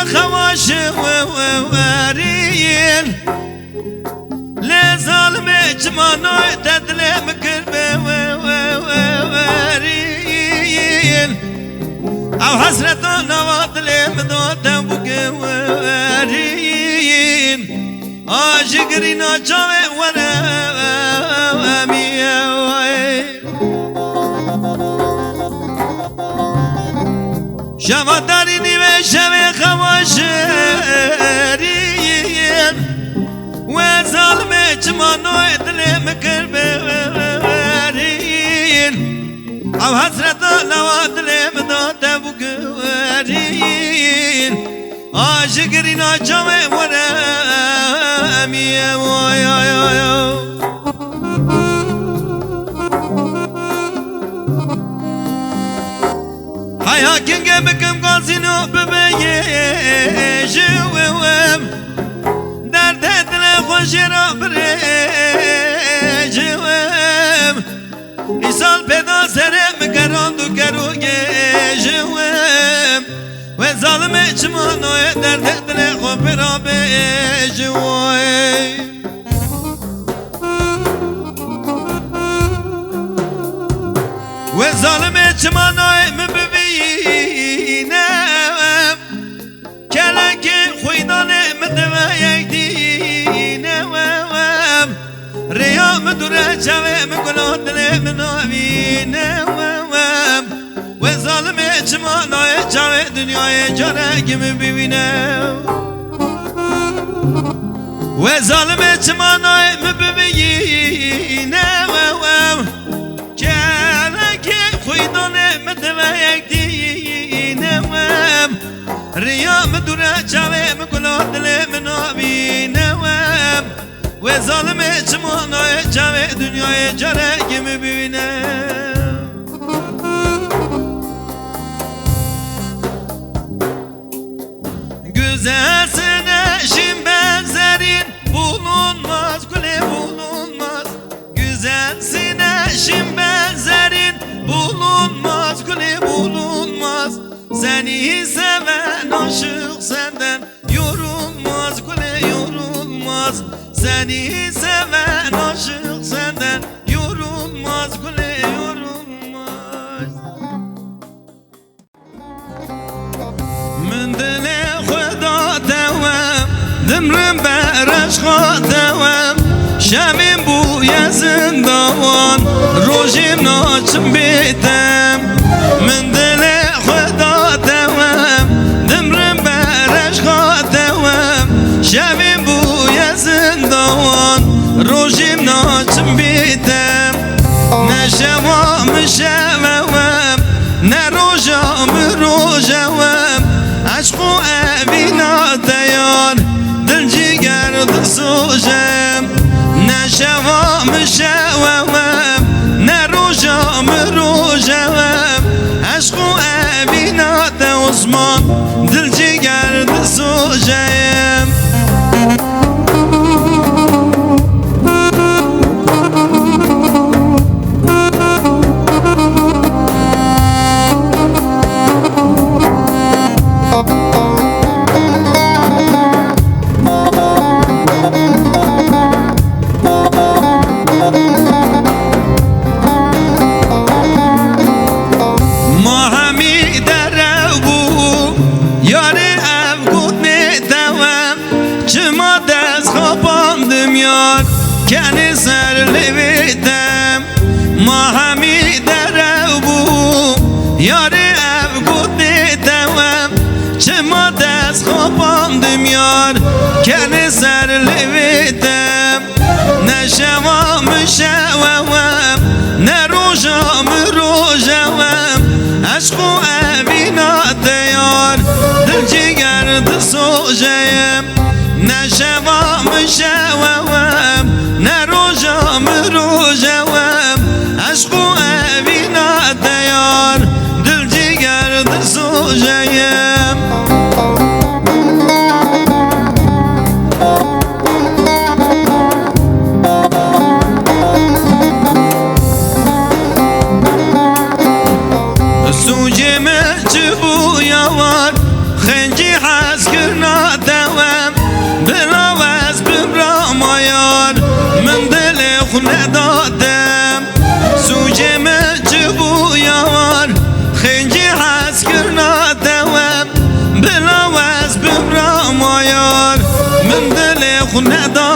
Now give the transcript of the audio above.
خواش وريل لظالم جمانو تدلم كرب وريل او حسرتنا وظلم دوتا بك وريل اجرينا جاوي ورا امي شما دارینی و شما خواشرین و ظالم چمانو دلم کربرین او حسرت لوا دلم داده بگرین آشگرین آجامه ورمی وای آی آی هيا كنجا بكم قاسينو ببيجوهم درد دل خوشيرا بريجوهم إسال بدا سرم كراندو كرو جيجوهم وظالم اجمانو درد دل خوشيرا بيجوهم وظالم اجمانو مببينم كلك خويدان مدوى يكدينم ريا مدورة جوى مقلود لمنابينم وظالم اجمانو جوى دنيا جارك مببينم وظالم اجمانو مببينم خويدان مدوى يكدينم ريا مدورة جاوي مقلود لمنابينم وظالم اجمانا جاوي دنيا جارك مبينم Güzelsin eşim benzerin bulunmaz kule bulunmaz Güzelsin eşim benzerin bulunmaz kule bulunmaz Seni seven aşık senden yorulmaz kule yorulmaz Seni seven aşık senden yorulmaz kule yorulmaz من دل خدا دوام دمرم برش خواهم شمیم بوی زندان روشیم ناچم بیتم من دل خدا دوام دمرم برش خواهم شمیم بوی زندان روشیم ناچم بیتم نشوام شوام نه روشام روشوام عشق و اوینا دیان دل جگر دل سوشم نشوام شوام نه روشام روشوام عشق و اوینا عثمان دل جگر دل سوشم کنی سر لبیدم ما همی درو بو یاری اب گود دیدم چه ما دست خواباندم یار کنی سر لبیدم نشوام شوام نه روشام روشوام عشق و اوینا دیار دل جگر دل سوشم نشوام شوام نه روشام روشوام عشق و اوینا دیار دل جگر دل سوشم سوجم چبو یوار خنجی حس bu ne